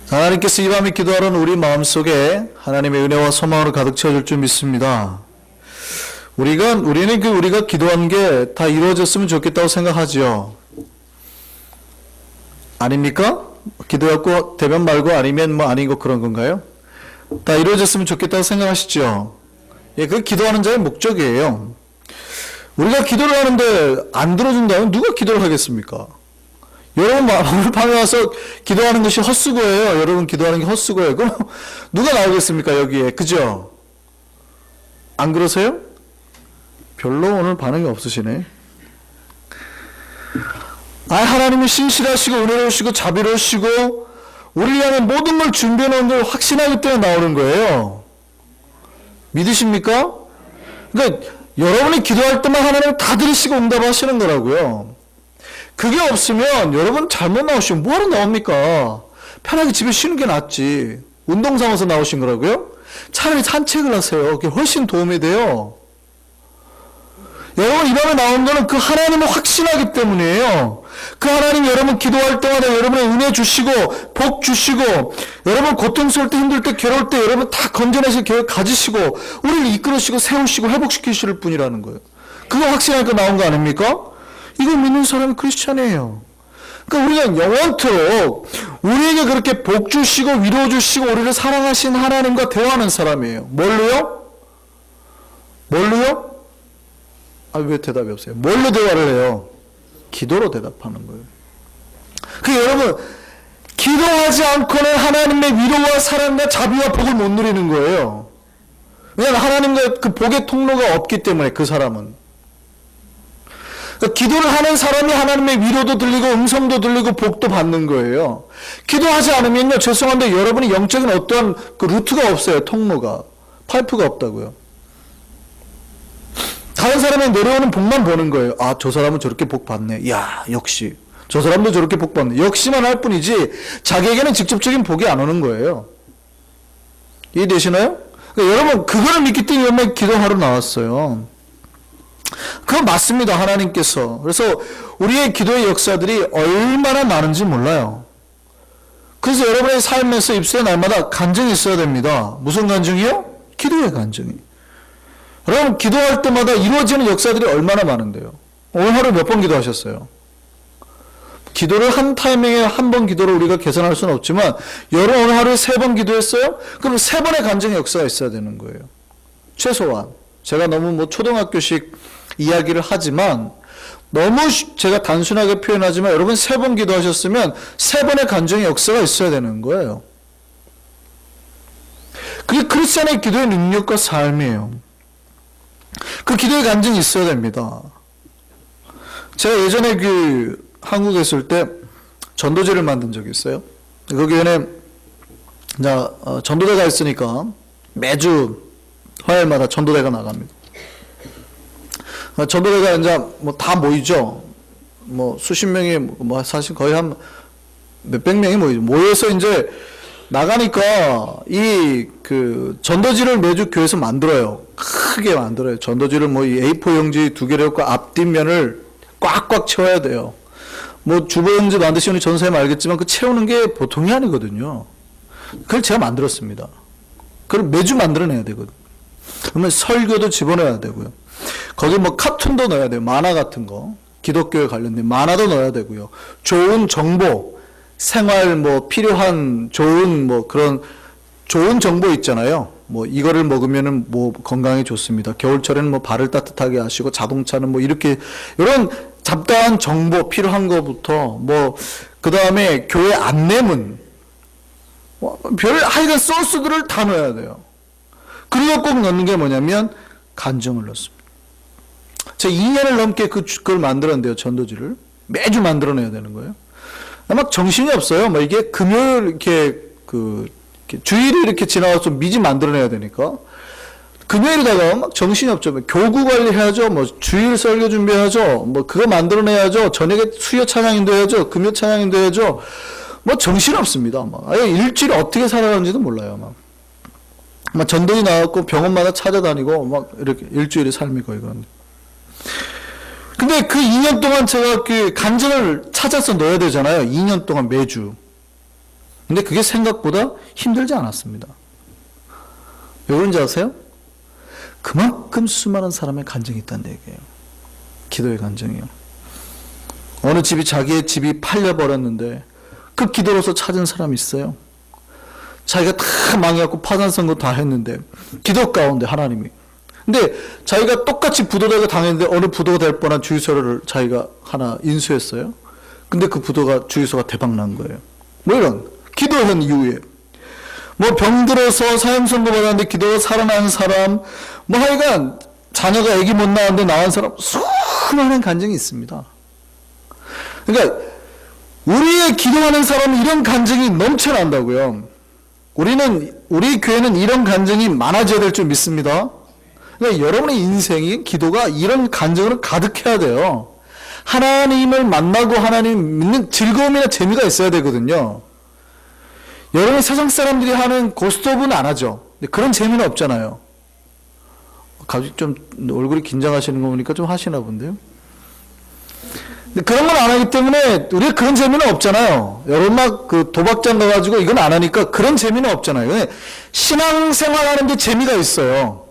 하나님께서 이 밤에 기도하는 우리 마음속에 하나님의 은혜와 소망으로 가득 채워줄 줄 믿습니다. 우리는 우리가 기도한 게 다 이루어졌으면 좋겠다고 생각하지요. 아닙니까? 기도했고 대변 말고 아니면 뭐 아니고 그런 건가요? 다 이루어졌으면 좋겠다고 생각하시죠? 예, 그 기도하는 자의 목적이에요. 우리가 기도를 하는데 안 들어준다면 누가 기도를 하겠습니까? 여러분 오늘 밤에 와서 기도하는 것이 헛수고예요. 여러분 기도하는 게 헛수고예요. 그럼 누가 나오겠습니까 여기에? 그죠? 안 그러세요? 별로 오늘 반응이 없으시네. 하나님이 신실하시고 은혜로우시고 자비로우시고 우리를 향해 모든 걸 준비해 놓은 걸 확신하기 때문에 나오는 거예요. 믿으십니까? 그러니까 여러분이 기도할 때만 하나님은 다 들으시고 응답하시는 거라고요. 그게 없으면 여러분 잘못 나오시면 뭐하러 나옵니까? 편하게 집에 쉬는 게 낫지. 운동 삼아서 나오신 거라고요? 차라리 산책을 하세요. 그게 훨씬 도움이 돼요. 여러분 이 밤에 나온 거는 그 하나님을 확신하기 때문이에요. 그 하나님 여러분 기도할 때마다 여러분의 은혜 주시고 복 주시고 여러분 고통스러울 때 힘들 때 괴로울 때 여러분 다 건져내실 계획 가지시고 우리를 이끌으시고 세우시고 회복시키실 분이라는 거예요. 그거 확신하니까 나온 거 아닙니까? 이걸 믿는 사람이 크리스찬이에요. 그러니까 우리가 영원토록 우리에게 그렇게 복 주시고 위로 주시고 우리를 사랑하신 하나님과 대화하는 사람이에요. 뭘로요? 뭘로요? 왜 대답이 없어요? 뭘로 대화를 해요? 기도로 대답하는 거예요. 여러분 기도하지 않고는 하나님의 위로와 사랑과 자비와 복을 못 누리는 거예요. 왜냐하면 하나님과 그 복의 통로가 없기 때문에 그 사람은. 기도를 하는 사람이 하나님의 위로도 들리고 음성도 들리고 복도 받는 거예요. 기도하지 않으면요, 죄송한데 여러분이 영적인 어떠한 그 루트가 없어요. 통로가. 파이프가 없다고요. 다른 사람이 내려오는 복만 보는 거예요. 저 사람은 저렇게 복 받네. 야, 역시. 저 사람도 저렇게 복 받네. 역시만 할 뿐이지 자기에게는 직접적인 복이 안 오는 거예요. 이해되시나요? 여러분 그거를 믿기 때문에 기도하러 나왔어요. 그건 맞습니다. 하나님께서. 그래서 우리의 기도의 역사들이 얼마나 많은지 몰라요. 그래서 여러분의 삶에서 입술의 날마다 간증이 있어야 됩니다. 무슨 간증이요? 기도의 간증이. 여러분 기도할 때마다 이루어지는 역사들이 얼마나 많은데요. 오늘 하루 몇 번 기도하셨어요? 기도를 한 타이밍에 한 번 기도로 우리가 계산할 수는 없지만 여러분 오늘 하루에 3번 기도했어요? 그럼 3번의 간증의 역사가 있어야 되는 거예요. 최소한. 제가 너무 초등학교식 이야기를 하지만 너무 제가 단순하게 표현하지만 여러분 3번 기도하셨으면 3번의 간증의 역사가 있어야 되는 거예요. 그게 크리스찬의 기도의 능력과 삶이에요. 그 기도의 간증이 있어야 됩니다. 제가 예전에 한국에 있을 때 전도제를 만든 적이 있어요. 거기에는 전도대가 있으니까 매주 화요일마다 전도대가 나갑니다. 전도대가 이제 다 모이죠. 수십 명이 사실 거의 한 몇백 명이 모여서 이제 나가니까 전도지를 매주 교회에서 만들어요. 크게 만들어요. 전도지를 이 A4 용지 2개를 갖고 앞뒷면을 꽉꽉 채워야 돼요. 주보 용지 만드시는 전사님 알겠지만 그 채우는 게 보통이 아니거든요. 그걸 제가 만들었습니다. 그걸 매주 만들어내야 되거든요. 그러면 설교도 집어넣어야 되고요. 거기 카툰도 넣어야 돼요. 만화 같은 거. 기독교에 관련된 만화도 넣어야 되고요. 좋은 정보, 생활 필요한 좋은 그런 좋은 정보 있잖아요. 이거를 먹으면은 건강에 좋습니다. 겨울철에는 발을 따뜻하게 하시고 자동차는 이렇게 이런 잡다한 정보 필요한 거부터 그 다음에 교회 안내문 하여간 소스들을 다 넣어야 돼요. 그리고 꼭 넣는 게 뭐냐면 간증을 넣습니다. 제가 2년을 넘게 그걸 만들었는데요. 전도지를 매주 만들어내야 되는 거예요. 막 정신이 없어요. 이게 금요일 이렇게 주일이 이렇게 지나가서 미리 만들어내야 되니까 금요일에다가 막 정신이 없죠. 교구 관리해야죠. 주일 설교 준비해야죠. 그거 만들어내야죠. 저녁에 수요 찬양인도 해야죠. 금요 찬양인도 해야죠. 정신 없습니다. 일주일 어떻게 살아가는지도 몰라요. 전도지 나왔고 병원마다 찾아다니고 이렇게 일주일의 삶이 거의 그런데. 근데 그 2년 동안 제가 간증을 찾아서 넣어야 되잖아요. 2년 동안 매주. 근데 그게 생각보다 힘들지 않았습니다. 왜 그런지 아세요? 그만큼 수많은 사람의 간증이 있다는 얘기예요. 기도의 간증이요. 어느 집이 자기의 집이 팔려버렸는데 그 기도로서 찾은 사람이 있어요. 자기가 다 망해갖고 파산선거 다 했는데 기도 가운데 하나님이. 근데 자기가 똑같이 부도덕을 당했는데 어느 부도가 될 뻔한 주유소를 자기가 하나 인수했어요. 근데 그 부도가 주유소가 대박 난 거예요. 뭐 이런 기도한 이후에 뭐 병들어서 사형 선고 받았는데 기도가 살아난 사람, 뭐 하여간 자녀가 아기 못 낳았는데 낳은 사람, 수많은 간증이 있습니다. 그러니까 우리의 기도하는 사람은 이런 간증이 넘쳐난다고요. 우리 교회는 이런 간증이 많아져야 될 줄 믿습니다. 그러니까 여러분의 인생이 기도가 이런 간증으로 가득해야 돼요. 하나님을 만나고 하나님 믿는 즐거움이나 재미가 있어야 되거든요. 여러분 세상 사람들이 하는 고스톱은 안 하죠. 그런 재미는 없잖아요. 갑자기 좀 얼굴이 긴장하시는 거 보니까 좀 하시나 본데요. 근데 그런 건 안 하기 때문에 우리 그런 재미는 없잖아요. 여러분 막 그 도박장 가가지고 이건 안 하니까 그런 재미는 없잖아요. 신앙생활 하는데 재미가 있어요.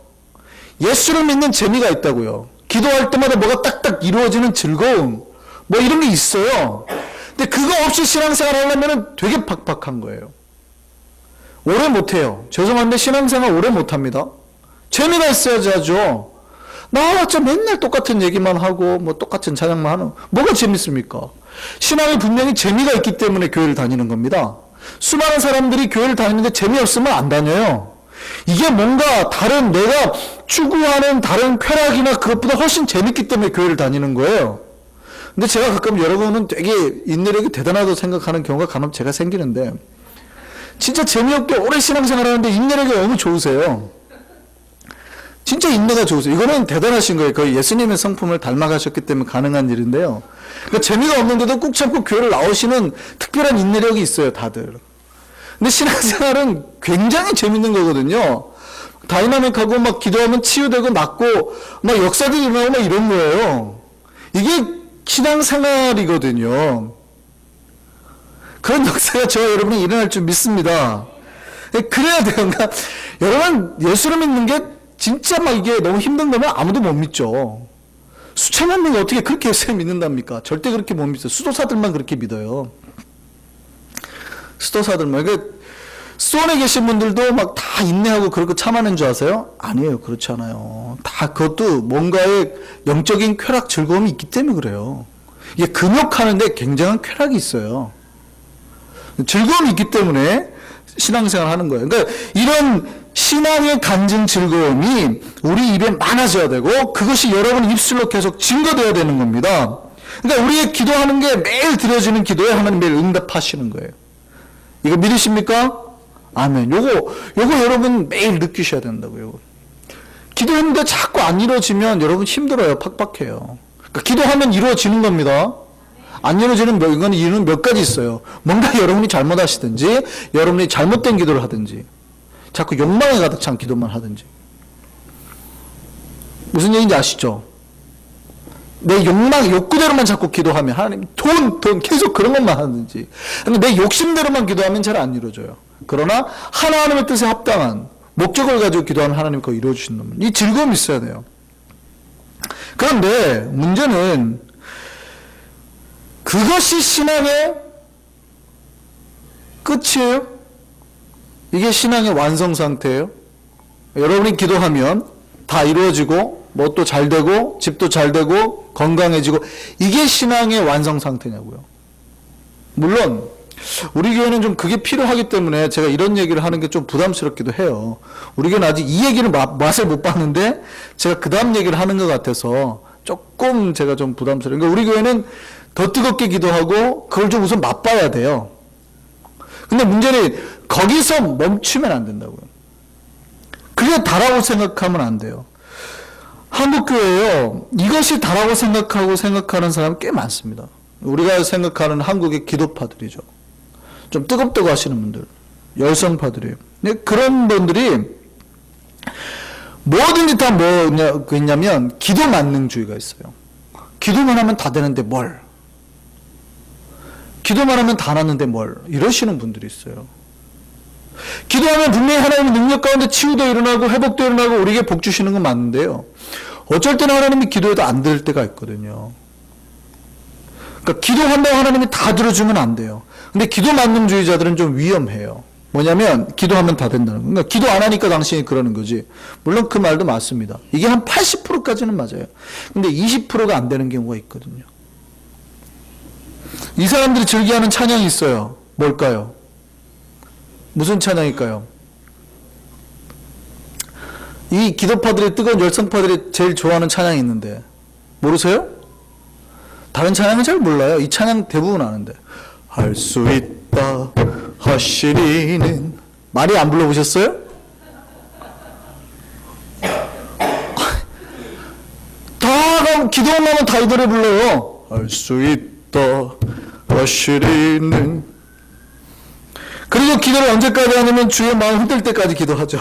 예수를 믿는 재미가 있다고요. 기도할 때마다 뭐가 딱딱 이루어지는 즐거움, 뭐 이런 게 있어요. 근데 그거 없이 신앙생활 하려면 되게 팍팍한 거예요. 오래 못해요. 죄송한데 신앙생활 오래 못합니다. 재미가 있어야지 하죠. 나와봤자 맨날 똑같은 얘기만 하고 뭐 똑같은 찬양만 하는 뭐가 재밌습니까? 신앙이 분명히 재미가 있기 때문에 교회를 다니는 겁니다. 수많은 사람들이 교회를 다니는데 재미없으면 안 다녀요. 이게 뭔가 다른 내가 추구하는 다른 쾌락이나 그것보다 훨씬 재밌기 때문에 교회를 다니는 거예요. 근데 제가 가끔 여러분은 되게 인내력이 대단하다고 생각하는 경우가 간혹 제가 생기는데 진짜 재미없게 오래 신앙생활 하는데 인내력이 너무 좋으세요. 진짜 인내가 좋으세요. 이거는 대단하신 거예요. 거의 예수님의 성품을 닮아가셨기 때문에 가능한 일인데요. 그러니까 재미가 없는데도 꾹 참고 교회를 나오시는 특별한 인내력이 있어요, 다들. 근데 신앙생활은 굉장히 재밌는 거거든요. 다이나믹하고 막 기도하면 치유되고 낫고 막 역사들이 일어나고 막 이런 거예요. 이게 신앙생활이거든요. 그런 역사가 저와 여러분이 일어날 줄 믿습니다. 그래야 돼요. 그러니까 여러분 예수를 믿는 게 진짜 막 이게 너무 힘든 거면 아무도 못 믿죠. 수천만 명이 어떻게 그렇게 예수를 믿는답니까? 절대 그렇게 못 믿어요. 수도사들만 그렇게 믿어요. 수도사들만. 그러니까 수원에 계신 분들도 막 다 인내하고 그렇게 참아낸 줄 아세요? 아니에요. 그렇지 않아요. 다 그것도 뭔가의 영적인 쾌락 즐거움이 있기 때문에 그래요. 이게 금욕하는데 굉장한 쾌락이 있어요. 즐거움이 있기 때문에 신앙생활 하는 거예요. 그러니까 이런 신앙의 간증 즐거움이 우리 입에 많아져야 되고 그것이 여러분 입술로 계속 증거되어야 되는 겁니다. 그러니까 우리의 기도하는 게 매일 드려지는 기도에 하나님 매일 응답하시는 거예요. 이거 믿으십니까? 아멘. 요거 여러분 매일 느끼셔야 된다고요. 기도했는데 자꾸 안 이루어지면 여러분 힘들어요. 팍팍해요. 그러니까 기도하면 이루어지는 겁니다. 안 이루어지는 이유는 몇 가지 있어요. 뭔가 여러분이 잘못하시든지 여러분이 잘못된 기도를 하든지 자꾸 욕망에 가득 찬 기도만 하든지. 무슨 얘기인지 아시죠? 내 욕구대로만 자꾸 기도하면 하나님 돈 계속 그런 것만 하든지 근데 내 욕심대로만 기도하면 잘 안 이루어져요. 그러나 하나님의 뜻에 합당한 목적을 가지고 기도하면 하나님 그거 이루어주시는 겁니다. 이 즐거움이 있어야 돼요. 그런데 문제는 그것이 신앙의 끝이에요? 이게 신앙의 완성 상태예요? 여러분이 기도하면 다 이루어지고 뭐 또 잘 되고 집도 잘 되고 건강해지고 이게 신앙의 완성 상태냐고요. 물론 우리 교회는 좀 그게 필요하기 때문에 제가 이런 얘기를 하는 게 좀 부담스럽기도 해요. 우리 교회는 아직 이 얘기를 맛을 못 봤는데 제가 그 다음 얘기를 하는 것 같아서 조금 제가 좀 부담스러워요. 그러니까 우리 교회는 더 뜨겁게 기도하고 그걸 좀 우선 맛봐야 돼요. 근데 문제는 거기서 멈추면 안 된다고요. 그게 다라고 생각하면 안 돼요. 한국교회요. 이것이 다라고 생각하는 사람 꽤 많습니다. 우리가 생각하는 한국의 기도파들이죠. 좀 뜨겁다고 하시는 분들. 열성파들이에요. 근데 그런 분들이 뭐든지 다 뭐냐면 기도 만능주의가 있어요. 기도만 하면 다 되는데 뭘. 기도만 하면 다 낫는데 뭘 이러시는 분들이 있어요. 기도하면 분명히 하나님의 능력 가운데 치유도 일어나고 회복도 일어나고 우리에게 복 주시는 건 맞는데요. 어쩔 때는 하나님이 기도해도 안 들을 때가 있거든요. 그러니까 기도한다고 하나님이 다 들어주면 안 돼요. 근데 기도 만능주의자들은 좀 위험해요. 뭐냐면 기도하면 다 된다는 거. 그러니까 기도 안 하니까 당신이 그러는 거지. 물론 그 말도 맞습니다. 이게 한 80%까지는 맞아요. 근데 20%가 안 되는 경우가 있거든요. 이 사람들이 즐겨하는 찬양이 있어요. 뭘까요? 무슨 찬양일까요? 이 기도파들이, 뜨거운 열성파들이 제일 좋아하는 찬양이 있는데 모르세요? 다른 찬양은 잘 몰라요. 이 찬양 대부분 아는데. 할 수 있다 하시리는. 많이 안 불러보셨어요? 다 기도만 하면 다 이 노래 불러요. 할 수 있다 하시리는. 그리고 기도를 언제까지 하냐면 주의 마음 흔들 때까지 기도하죠.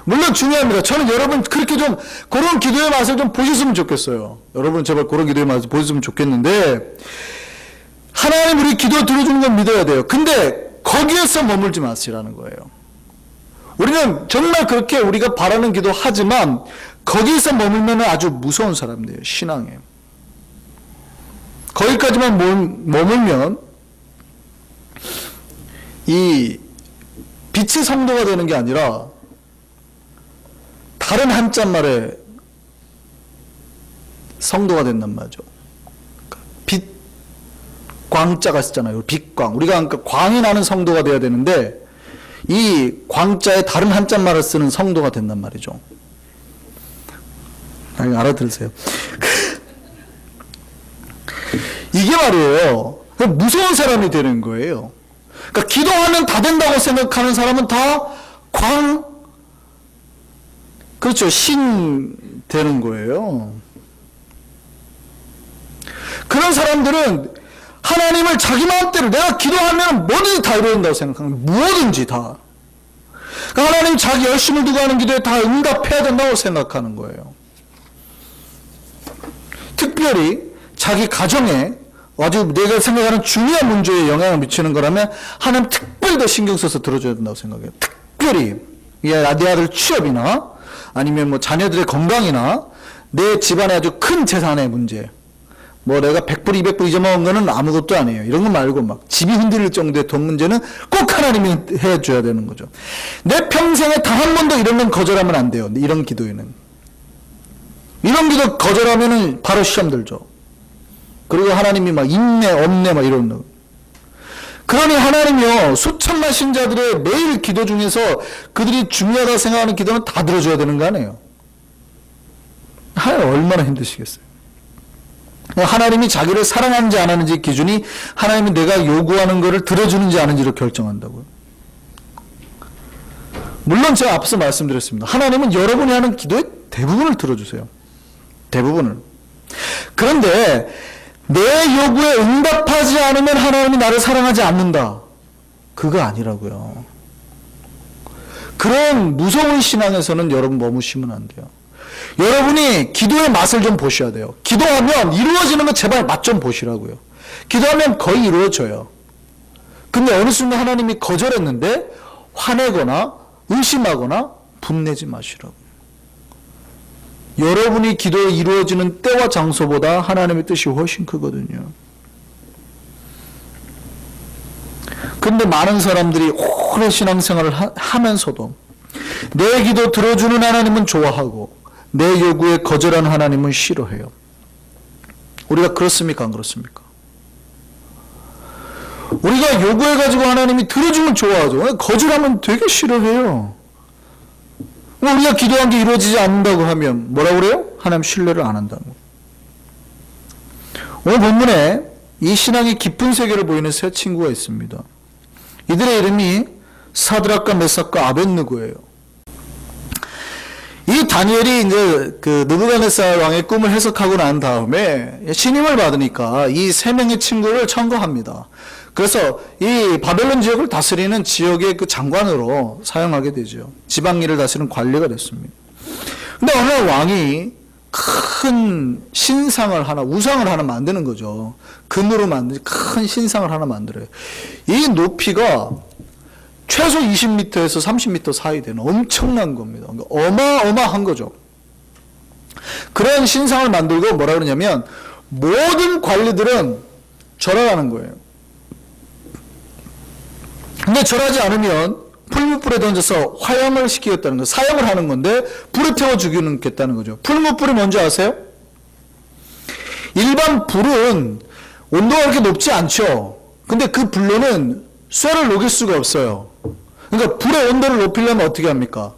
물론 중요합니다. 저는 여러분 그렇게 좀 그런 기도의 맛을 좀 보셨으면 좋겠어요. 여러분 제발 그런 기도의 맛을 보셨으면 좋겠는데, 하나님 우리 기도 들어주는 건 믿어야 돼요. 근데 거기에서 머물지 마시라는 거예요. 우리는 정말 그렇게 우리가 바라는 기도 하지만 거기에서 머물면 아주 무서운 사람들이에요. 신앙에. 거기까지만 머물면 이 빛의 성도가 되는 게 아니라 다른 한자말의 성도가 된단 말이죠. 빛, 광자가 있잖아요. 빛광. 우리가 그러니까 광이 나는 성도가 돼야 되는데 이 광자에 다른 한자말을 쓰는 성도가 된단 말이죠. 아니, 알아들으세요. 이게 말이에요. 무서운 사람이 되는 거예요. 그러니까 기도하면 다 된다고 생각하는 사람은 다 그렇죠. 신 되는 거예요. 그런 사람들은 하나님을 자기 마음대로 내가 기도하면 뭐든지 다 이루어진다고 생각하는 거예요. 뭐든지 다. 그러니까 하나님 자기 열심을 두고 하는 기도에 다 응답해야 된다고 생각하는 거예요. 특별히 자기 가정에 아주 내가 생각하는 중요한 문제에 영향을 미치는 거라면 하나님 특별히 더 신경 써서 들어줘야 된다고 생각해요. 특별히 내 아들 취업이나 아니면 뭐 자녀들의 건강이나 내 집안의 아주 큰 재산의 문제, 뭐 내가 100불 200불 잊어먹은 거는 아무것도 아니에요. 이런 거 말고 막 집이 흔들릴 정도의 돈 문제는 꼭 하나님이 해줘야 되는 거죠. 내 평생에 단 한 번도 이런 건 거절하면 안 돼요. 이런 기도에는. 이런 기도 거절하면은 바로 시험 들죠. 그리고 하나님이 막 있네 없네 막 이런 거. 그러니 하나님이요 수천만 신자들의 매일 기도 중에서 그들이 중요하다고 생각하는 기도는 다 들어줘야 되는 거 아니에요. 하나님 얼마나 힘드시겠어요. 하나님이 자기를 사랑하는지 안 하는지 기준이 하나님이 내가 요구하는 것을 들어주는지 아는지로 결정한다고요. 물론 제가 앞서 말씀드렸습니다. 하나님은 여러분이 하는 기도의 대부분을 들어주세요. 대부분을. 그런데 내 요구에 응답하지 않으면 하나님이 나를 사랑하지 않는다. 그거 아니라고요. 그런 무서운 신앙에서는 여러분 머무시면 안 돼요. 여러분이 기도의 맛을 좀 보셔야 돼요. 기도하면 이루어지는 거 제발 맛 좀 보시라고요. 기도하면 거의 이루어져요. 근데 어느 순간 하나님이 거절했는데 화내거나 의심하거나 분내지 마시라고요. 여러분이 기도에 이루어지는 때와 장소보다 하나님의 뜻이 훨씬 크거든요. 근데 많은 사람들이 오랜 신앙생활을 하면서도 내 기도 들어주는 하나님은 좋아하고 내 요구에 거절하는 하나님은 싫어해요. 우리가 그렇습니까? 안 그렇습니까? 우리가 요구해가지고 하나님이 들어주면 좋아하죠. 거절하면 되게 싫어해요. 우리가 기도한 게 이루어지지 않는다고 하면 뭐라고 그래요? 하나님 신뢰를 안 한다고. 오늘 본문에 이 신앙의 깊은 세계를 보이는 세 친구가 있습니다. 이들의 이름이 사드락과 메삭과 아벳느고예요. 이 다니엘이 이제 그 느부갓네살 왕의 꿈을 해석하고 난 다음에 신임을 받으니까 이 세 명의 친구를 청거합니다. 그래서 이 바벨론 지역을 다스리는 지역의 그 장관으로 사용하게 되죠. 지방 일을 다스리는 관리가 됐습니다. 근데 어느 왕이 큰 신상을 하나, 우상을 하나 만드는 거죠. 금으로 만든 큰 신상을 하나 만들어요. 이 높이가 최소 20m에서 30m 사이 되는 엄청난 겁니다. 어마어마한 거죠. 그런 신상을 만들고 뭐라 그러냐면 모든 관리들은 절하라는 거예요. 근데 절하지 않으면 풀무불에 던져서 화형을 시키겠다는 거, 사형을 하는 건데 불에 태워 죽이겠다는 거죠. 풀무불이 뭔지 아세요? 일반 불은 온도가 그렇게 높지 않죠. 근데 그 불로는 쇠를 녹일 수가 없어요. 그러니까 불의 온도를 높이려면 어떻게 합니까?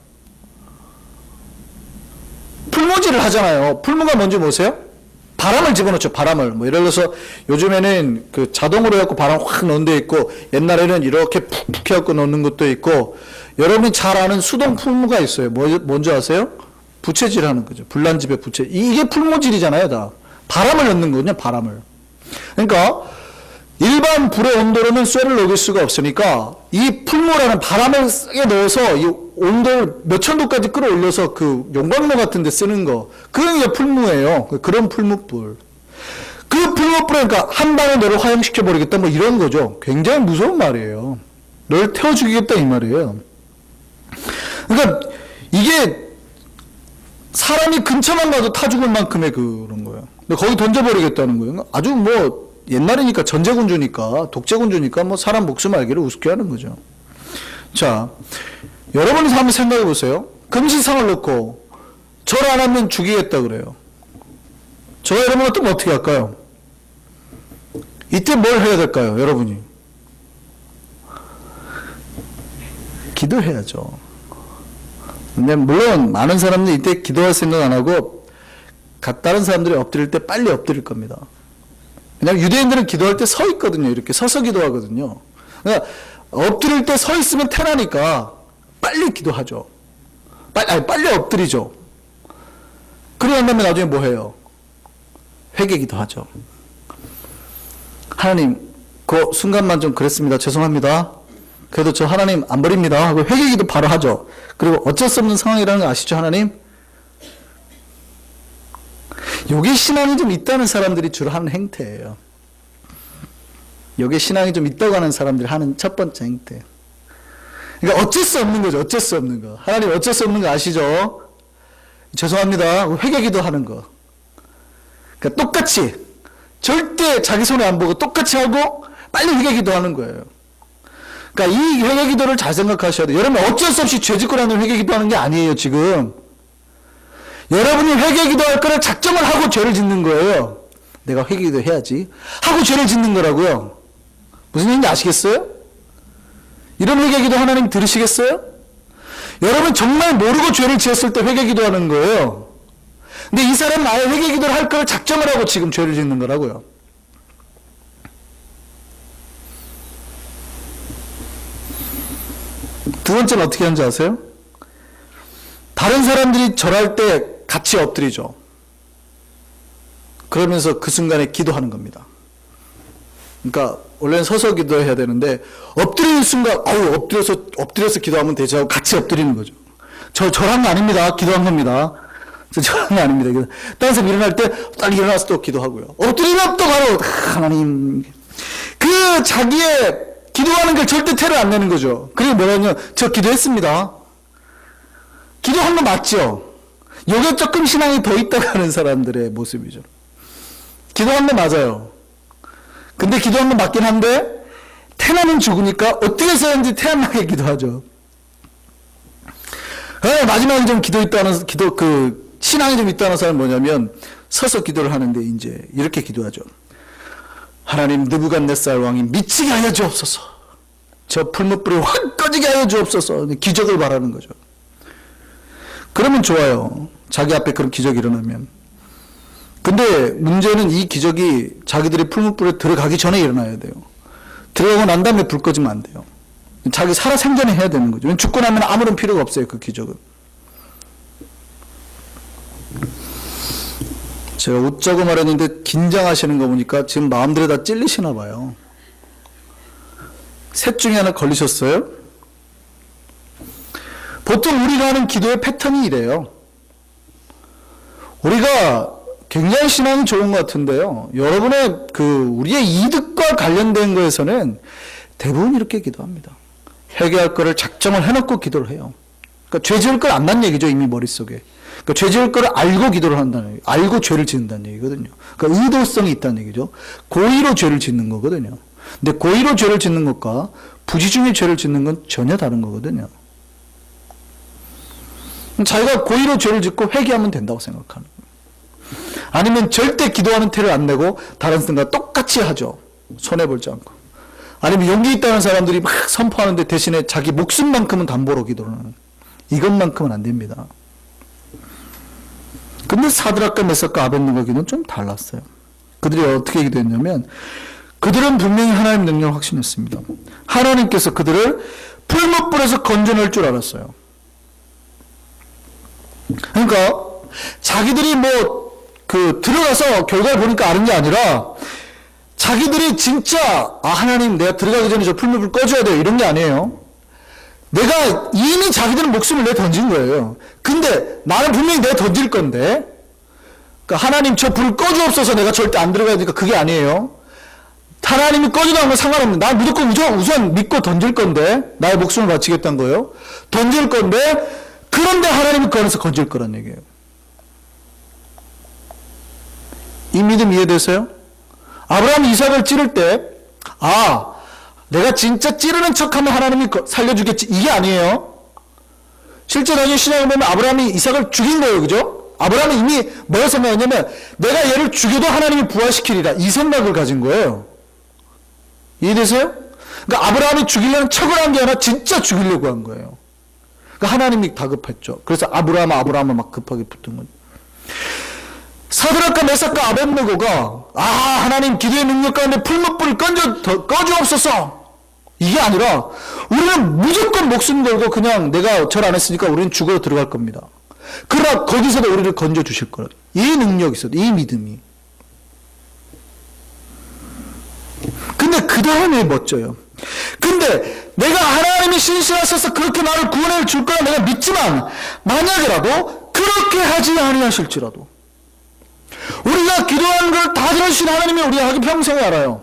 풀무질을 하잖아요. 풀무가 뭔지 모르세요? 바람을 집어넣죠. 바람을. 뭐 예를 들어서 요즘에는 그 자동으로 해갖고 바람 확 넣는 데 있고, 옛날에는 이렇게 푹푹 해갖고 넣는 것도 있고, 여러분이 잘 아는 수동 풀무가 있어요. 뭔지 아세요? 부채질 하는 거죠. 불난집의 부채. 이게 풀무질이잖아요, 다. 바람을 넣는 거거든요, 바람을. 그러니까 일반 불의 온도로는 쇠를 녹일 수가 없으니까 이 풀무라는 바람을 세게 넣어서 이 온도를 몇천 도까지 끌어올려서 그 용광로 같은 데 쓰는 거, 그게 이제 풀무예요. 그런 풀무불. 그 풀무불에 그러니까 한 방에 너를 화형시켜 버리겠다 뭐 이런 거죠. 굉장히 무서운 말이에요. 너를 태워 죽이겠다 이 말이에요. 그러니까 이게 사람이 근처만 가도 타 죽을 만큼의 그런 거예요. 근데 거기 던져버리겠다는 거예요. 아주 뭐 옛날이니까 전제군주니까 독재군주니까 뭐 사람 목숨 알기를 우습게 하는 거죠. 자, 여러분이 한번 생각해 보세요. 금시상을 놓고 절 안 하면 죽이겠다 그래요. 저 여러분 같으면 어떻게 할까요? 이때 뭘 해야 될까요, 여러분이? 기도해야죠. 근데 물론 많은 사람들이 이때 기도할 생각 안 하고 다른 사람들이 엎드릴 때 빨리 엎드릴 겁니다. 왜냐하면 유대인들은 기도할 때 서 있거든요. 이렇게 서서 기도하거든요. 그러니까 엎드릴 때 서 있으면 태나니까 빨리 기도하죠. 빨리 엎드리죠. 그러고 난 다음에 나중에 뭐 해요? 회개 기도하죠. 하나님, 그 순간만 좀 그랬습니다. 죄송합니다. 그래도 저 하나님 안 버립니다 하고 회개 기도 바로 하죠. 그리고 어쩔 수 없는 상황이라는 거 아시죠, 하나님? 요게 신앙이 좀 있다는 사람들이 주로 하는 행태예요. 요게 신앙이 좀 있다고 하는 사람들이 하는 첫 번째 행태. 그러니까 어쩔 수 없는 거죠. 어쩔 수 없는 거. 하나님 어쩔 수 없는 거 아시죠? 죄송합니다. 회개기도 하는 거. 그러니까 똑같이 절대 자기 손에 안 보고 똑같이 하고 빨리 회개기도 하는 거예요. 그러니까 이 회개기도를 잘 생각하셔야 돼요. 여러분 어쩔 수 없이 죄 짓고 나면 회개기도 하는 게 아니에요. 지금. 여러분이 회개기도 할 거를 작정을 하고 죄를 짓는 거예요. 내가 회개기도 해야지 하고 죄를 짓는 거라고요. 무슨 얘기인지 아시겠어요? 이런 회개기도 하나님 들으시겠어요? 여러분 정말 모르고 죄를 지었을 때 회개기도 하는 거예요. 근데 이 사람은 아예 회개기도를 할 거를 작정을 하고 지금 죄를 짓는 거라고요. 두 번째는 어떻게 하는지 아세요? 다른 사람들이 절할 때 같이 엎드리죠. 그러면서 그 순간에 기도하는 겁니다. 그러니까 원래는 서서 기도해야 되는데 엎드리는 순간 엎드려서 기도하면 되죠 하고 같이 엎드리는 거죠. 절한 거 아닙니다. 기도한 겁니다. 절한 거 아닙니다. 다른 사람 일어날 때 딱 일어나서 또 기도하고요. 엎드리면 또 바로 하나님, 그 자기의 기도하는 걸 절대 태를 안 내는 거죠. 그리고 뭐냐면 저 기도했습니다. 기도한 거 맞죠? 요게 조금 신앙이 더 있다고 하는 사람들의 모습이죠. 기도한 거 맞아요. 근데 기도한 건 맞긴 한데 태나는 죽으니까 어떻게 해서든지 태 안 나게 기도하죠. 마지막에 좀 신앙이 좀 있다는 사람은 뭐냐면 서서 기도를 하는데 이제 이렇게 기도하죠. 하나님, 느부갓네살 왕이 미치게 하여 주옵소서. 저 풀무불이 확 꺼지게 하여 주옵소서. 기적을 바라는 거죠. 그러면 좋아요. 자기 앞에 그런 기적이 일어나면. 근데 문제는 이 기적이 자기들이 풀무불에 들어가기 전에 일어나야 돼요. 들어가고 난 다음에 불 꺼지면 안 돼요. 자기 살아 생전에 해야 되는 거죠. 죽고 나면 아무런 필요가 없어요. 그 기적은. 제가 웃자고 말했는데 긴장하시는 거 보니까 지금 마음대로 다 찔리시나 봐요. 셋 중에 하나 걸리셨어요? 보통 우리가 하는 기도의 패턴이 이래요. 우리가 굉장히 신앙이 좋은 것 같은데요. 여러분의 우리의 이득과 관련된 거에서는 대부분 이렇게 기도합니다. 회개할 거를 작정을 해놓고 기도를 해요. 그러니까 죄 지을 걸 안다는 얘기죠, 이미 머릿속에. 그러니까 죄 지을 거를 알고 기도를 한다는 얘기, 알고 죄를 짓는다는 얘기거든요. 그러니까 의도성이 있다는 얘기죠. 고의로 죄를 짓는 거거든요. 근데 고의로 죄를 짓는 것과 부지중에 죄를 짓는 건 전혀 다른 거거든요. 자기가 고의로 죄를 짓고 회개하면 된다고 생각하는 거예요. 아니면 절대 기도하는 태를 안 내고 다른 사람과 똑같이 하죠. 손해보지 않고. 아니면 용기 있다는 사람들이 막 선포하는데 대신에 자기 목숨만큼은 담보로 기도를 하는. 이것만큼은 안 됩니다. 근데 사드락과 메삭과 아벳느고 기도는 좀 달랐어요. 그들이 어떻게 기도했냐면 그들은 분명히 하나님 능력을 확신했습니다. 하나님께서 그들을 풀무불에서 건져낼 줄 알았어요. 그러니까 자기들이 들어가서 결과를 보니까 아는 게 아니라 자기들이 진짜 하나님 내가 들어가기 전에 저 풀무불 꺼줘야 돼요 이런 게 아니에요. 내가 이미 자기들은 목숨을 내 던진 거예요. 근데 나는 분명히 내가 던질 건데 그러니까 하나님 저 불 꺼주옵소서 내가 절대 안 들어가야 되니까 그게 아니에요. 하나님이 꺼지도 않으면 상관없는 난 무조건 우선 믿고 던질 건데 나의 목숨을 바치겠다는 거예요. 던질 건데 그런데 하나님이 그 안에서 건질 거란 얘기예요. 이 믿음 이해되세요? 아브라함이 이삭을 찌를 때 내가 진짜 찌르는 척하면 하나님이 살려주겠지 이게 아니에요. 실제 나중에 신약을 보면 아브라함이 이삭을 죽인 거예요. 그죠? 아브라함이 이미 뭐라 생각했냐면 내가 얘를 죽여도 하나님이 부활시키리라 이 생각을 가진 거예요. 이해되세요? 그러니까 아브라함이 죽이려는 척을 한 게 아니라 진짜 죽이려고 한 거예요. 그러니까 하나님이 다급했죠. 그래서 아브라함 막 급하게 붙은 거죠. 사드락과 메삭과 아벳느고가 하나님 기도의 능력 가운데 풀무불을 꺼주옵소서 이게 아니라 우리는 무조건 목숨 걸고 그냥 내가 절 안 했으니까 우리는 죽어 들어갈 겁니다. 그러나 거기서도 우리를 건져 주실 거라. 이 능력이 있어요. 이 믿음이. 근데 그 다음에 멋져요. 근데 내가 하나님이 신실하셔서 그렇게 나를 구원해 줄 거라 내가 믿지만 만약이라도 그렇게 하지 아니하실지라도 우리가 기도하는 걸 다 들어주신 하나님이 우리가 평생에 알아요.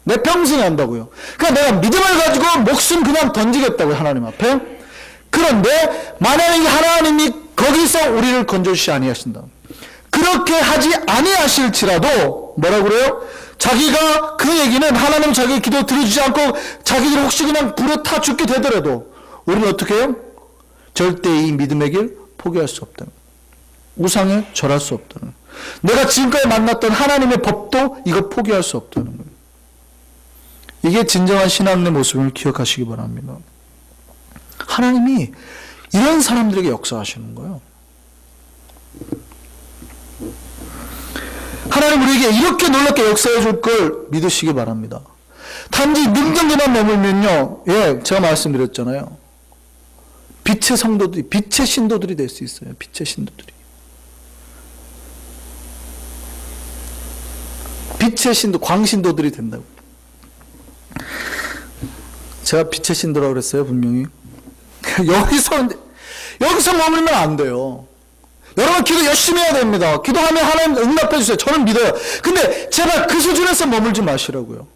내 평생에 안다고요. 그러니까 내가 믿음을 가지고 목숨 그냥 던지겠다고요. 하나님 앞에. 그런데 만약에 하나님이 거기서 우리를 건져주시 아니하신다. 그렇게 하지 아니하실지라도 뭐라고 그래요? 자기가 그 얘기는 하나님 자기 기도 들어주지 않고 자기들이 혹시 그냥 불에 타 죽게 되더라도 우리는 어떻게 해요? 절대 이 믿음의 길 포기할 수 없다는 우상에 절할 수 없다는 내가 지금까지 만났던 하나님의 법도 이거 포기할 수 없다는 거예요. 이게 진정한 신앙의 모습을 기억하시기 바랍니다. 하나님이 이런 사람들에게 역사하시는 거예요. 하나님 우리에게 이렇게 놀랍게 역사해 줄 걸 믿으시기 바랍니다. 단지 능력에만 머물면요, 제가 말씀드렸잖아요. 빛의 성도들이, 빛의 신도들이 될 수 있어요. 빛의 신도들이. 빛의 신도, 광신도들이 된다고. 제가 빛의 신도라고 그랬어요, 분명히. 여기서 머물면 안 돼요. 여러분 기도 열심히 해야 됩니다. 기도하면 하나님 응답해 주세요. 저는 믿어요. 근데 제발 그 수준에서 머물지 마시라고요.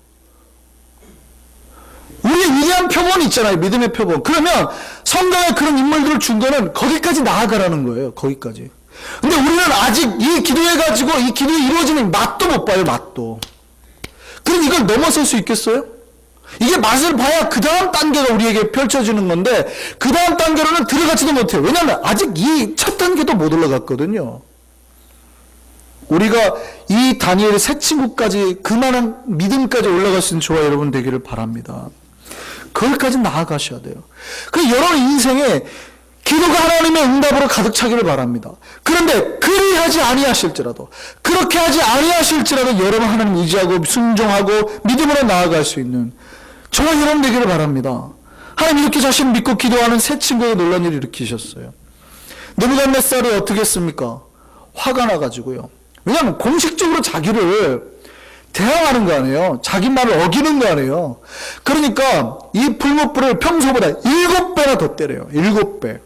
우리의 위대한 표본이 있잖아요. 믿음의 표본. 그러면 성경에 그런 인물들을 준 거는 거기까지 나아가라는 거예요. 거기까지. 근데 우리는 아직 이 기도해가지고 이 기도에 이루어지는 맛도 못 봐요. 맛도. 그럼 이걸 넘어설 수 있겠어요? 이게 맛을 봐야 그 다음 단계가 우리에게 펼쳐지는 건데 그 다음 단계로는 들어가지도 못해요. 왜냐하면 아직 이 첫 단계도 못 올라갔거든요. 우리가 이 다니엘의 새 친구까지 그만한 믿음까지 올라갈 수 있는 저와 여러분 되기를 바랍니다. 거기까지 나아가셔야 돼요. 그래서 여러분 인생에 기도가 하나님의 응답으로 가득 차기를 바랍니다. 그런데 그리하지 아니하실지라도 그렇게 하지 아니하실지라도 여러분 하나님 의지하고 순종하고 믿음으로 나아갈 수 있는 저와 여러분 되기를 바랍니다. 하나님 이렇게 자신 믿고 기도하는 새 친구에게 놀란 일을 일으키셨어요. 느부갓네살이 어떻게 했습니까? 화가 나가지고요. 왜냐하면 공식적으로 자기를 대항하는 거 아니에요. 자기 말을 어기는 거 아니에요. 그러니까 이 풀무불을 평소보다 7배나 더 때려요. 7배.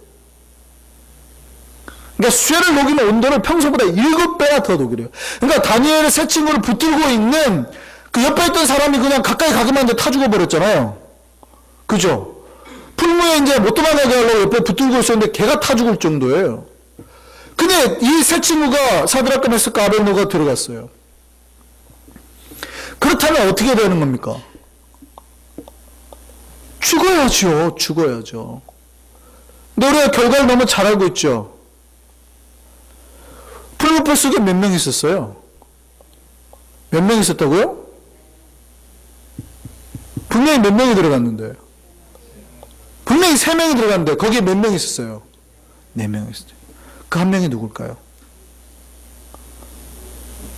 그러니까 쇠를 녹이는 온도를 평소보다 7배나 더 녹이래요. 그러니까 다니엘의 새 친구를 붙들고 있는 그 옆에 있던 사람이 그냥 가까이 가기만 하는데 타 죽어버렸잖아요. 그죠? 풀무에 이제 못 도망가게 하려고 옆에 붙들고 있었는데 걔가 타 죽을 정도예요. 근데 이 새 친구가 사드락과 메삭과 아벳네고가 들어갔어요. 그렇다면 어떻게 되는 겁니까? 죽어야죠. 죽어야죠. 근데 우리가 결과를 너무 잘 알고 있죠. 풀무불 속에 몇 명 있었어요? 몇 명 있었다고요? 분명히 몇 명이 들어갔는데. 분명히 3명이 들어갔는데 거기에 몇 명 있었어요? 4명 있었어요. 그 한 명이 누굴까요?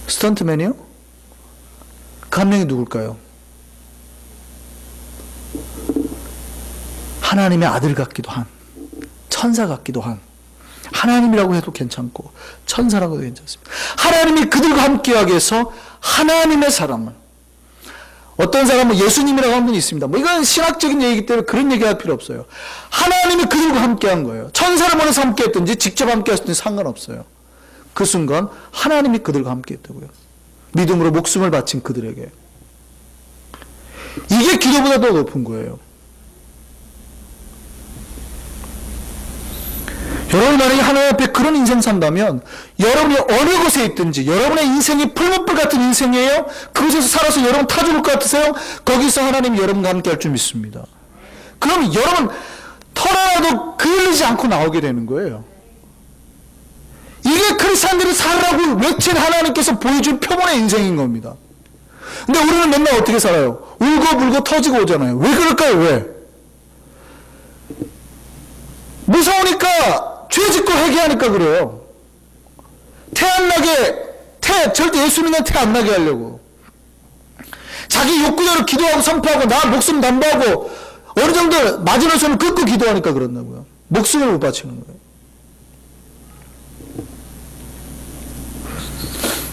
스턴트맨이요? 그 한 명이 누굴까요? 하나님의 아들 같기도 한, 천사 같기도 한, 하나님이라고 해도 괜찮고 천사라고 해도 괜찮습니다. 하나님이 그들과 함께하기 위해서 하나님의 사람을, 어떤 사람은 예수님이라고 하는 분이 있습니다. 뭐 이건 신학적인 얘기이기 때문에 그런 얘기할 필요 없어요. 하나님이 그들과 함께한 거예요. 천사를 보내서 함께했든지 직접 함께했든지 상관없어요. 그 순간 하나님이 그들과 함께했다고요. 믿음으로 목숨을 바친 그들에게. 이게 기도보다 더 높은 거예요. 여러분이 만약에 하나님 앞에 그런 인생 산다면 여러분이 어느 곳에 있든지 여러분의 인생이 풀무불 같은 인생이에요. 그곳에서 살아서 여러분 타 죽을 것 같으세요? 거기서 하나님이 여러분과 함께 할 줄 믿습니다. 그럼 여러분 털 하나도 그을리지 않고 나오게 되는 거예요. 이게 크리스찬들이 살라고 외친 하나님께서 보여준 표본의 인생인 겁니다. 근데 우리는 맨날 어떻게 살아요? 울고불고 터지고 오잖아요. 왜 그럴까요? 왜? 무서우니까 죄 짓고 회개하니까 그래요. 절대 예수 믿는 태 안 나게 하려고. 자기 욕구대로 기도하고 선포하고 나 목숨 담보하고 어느 정도 마지노선을 긋고 기도하니까 그런다고요. 목숨을 못 바치는 거예요.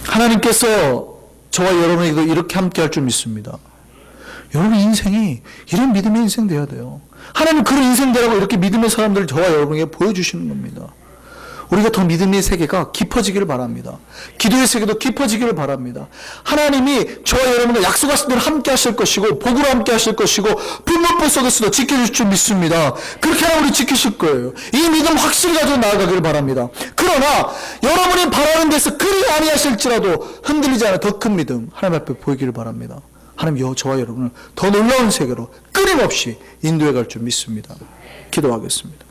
하나님께서 저와 여러분에게도 이렇게 함께 할 줄 믿습니다. 여러분 인생이 이런 믿음의 인생 돼야 돼요. 하나님 그런 인생 되라고 이렇게 믿음의 사람들을 저와 여러분에게 보여주시는 겁니다. 우리가 더 믿음의 세계가 깊어지기를 바랍니다. 기도의 세계도 깊어지기를 바랍니다. 하나님이 저와 여러분과 약속하신 대로 함께 하실 것이고 복으로 함께 하실 것이고 불문불 속에서도 지켜주실 줄 믿습니다. 그렇게 하면 우리 지키실 거예요. 이 믿음 확실히 가지고 나아가기를 바랍니다. 그러나 여러분이 바라는 데서 그리 아니하실지라도 흔들리지 않은 더 큰 믿음 하나님 앞에 보이기를 바랍니다. 하나님 저와 여러분을 더 놀라운 세계로 끊임없이 인도해 갈 줄 믿습니다. 기도하겠습니다.